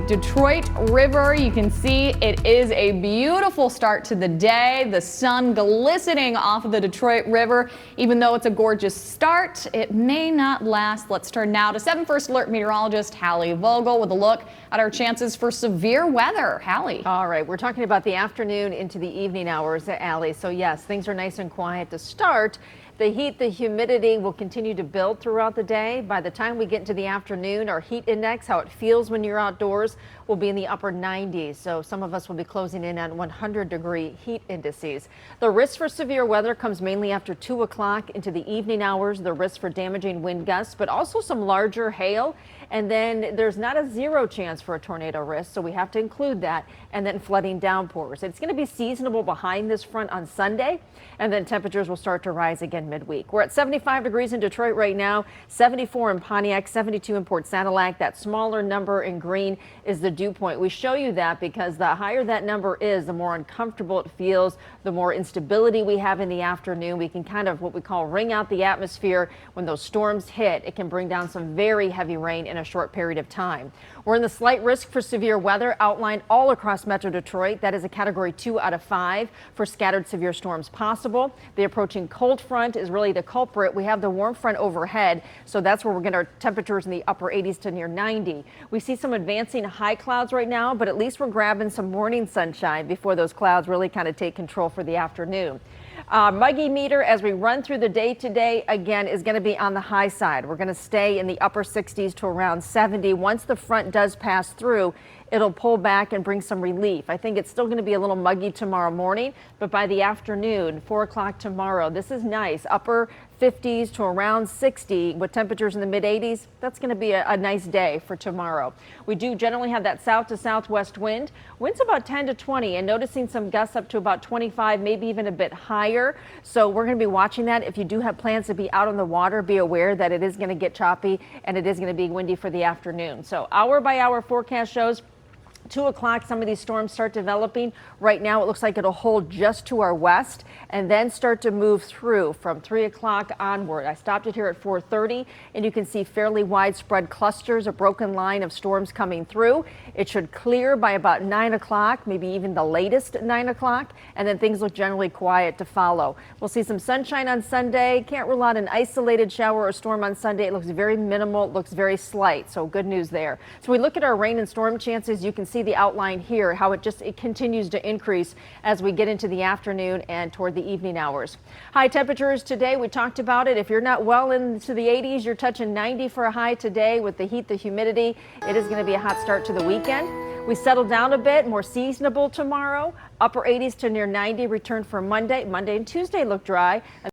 Detroit River, you can see it is a beautiful start to the day. The sun glistening off of the Detroit River. Even though it's a gorgeous start, it may not last. Let's turn now to 7 First Alert meteorologist Hallie Vogel with a look at our chances for severe weather. Hallie. All right, we're talking about the afternoon into the evening hours, Allie. So yes, things are nice and quiet to start. The heat, the humidity will continue to build throughout the day. By the time we get into the afternoon, our heat index, how it feels when you're outdoors, will be in the upper 90s. So some of us will be closing in on 100-degree heat indices. The risk for severe weather comes mainly after 2 o'clock into the evening hours. The risk for damaging wind gusts, but also some larger hail. And then there's not a zero chance for a tornado risk, so we have to include that. And then flooding downpours. It's going to be seasonable behind this front on Sunday, and then temperatures will start to rise again midweek. We're at 75 degrees in Detroit right now, 74 in Pontiac, 72 in Port Sanilac. That smaller number in green is the dew point. We show you that because the higher that number is, the more uncomfortable it feels, the more instability we have in the afternoon. We can kind of what we call wring out the atmosphere. When those storms hit, it can bring down some very heavy rain in a short period of time. We're in the slight risk for severe weather outlined all across Metro Detroit. That is a category 2 out of 5 for scattered severe storms possible. The approaching cold front is really the culprit. We have the warm front overhead, so that's where we're getting our temperatures in the upper 80s to near 90. We see some advancing high clouds right now, but at least we're grabbing some morning sunshine before those clouds really kind of take control for the afternoon. Muggy meter as we run through the day today again is going to be on the high side. We're going to stay in the upper 60s to around 70. Once the front does pass through, it'll pull back and bring some relief. I think it's still going to be a little muggy tomorrow morning, but by the afternoon, 4 o'clock tomorrow, this is nice. Upper 50s to around 60 with temperatures in the mid 80s. That's going to be a nice day for tomorrow. We do generally have that south to southwest wind. Winds about 10 to 20 and noticing some gusts up to about 25, maybe even a bit higher. So we're going to be watching that. If you do have plans to be out on the water, be aware that it is going to get choppy and it is going to be windy for the afternoon. So hour by hour forecast shows 2 o'clock, some of these storms start developing. Right now, it looks like it'll hold just to our west and then start to move through from 3 o'clock onward. I stopped it here at 4:30, and you can see fairly widespread clusters, a broken line of storms coming through. It should clear by about 9 o'clock, maybe even the latest 9 o'clock, and then things look generally quiet to follow. We'll see some sunshine on Sunday. Can't rule out an isolated shower or storm on Sunday. It looks very minimal, it looks very slight, so good news there. So we look at our rain and storm chances. You can see the outline here, how it continues to increase as we get into the afternoon and toward the evening hours. High temperatures today, we talked about it. If you're not well into the 80s, you're touching 90 for a high today with the heat, the humidity. It is going to be a hot start to the weekend. We settle down a bit, more seasonable tomorrow. Upper 80s to near 90 return for Monday. Monday and Tuesday look dry.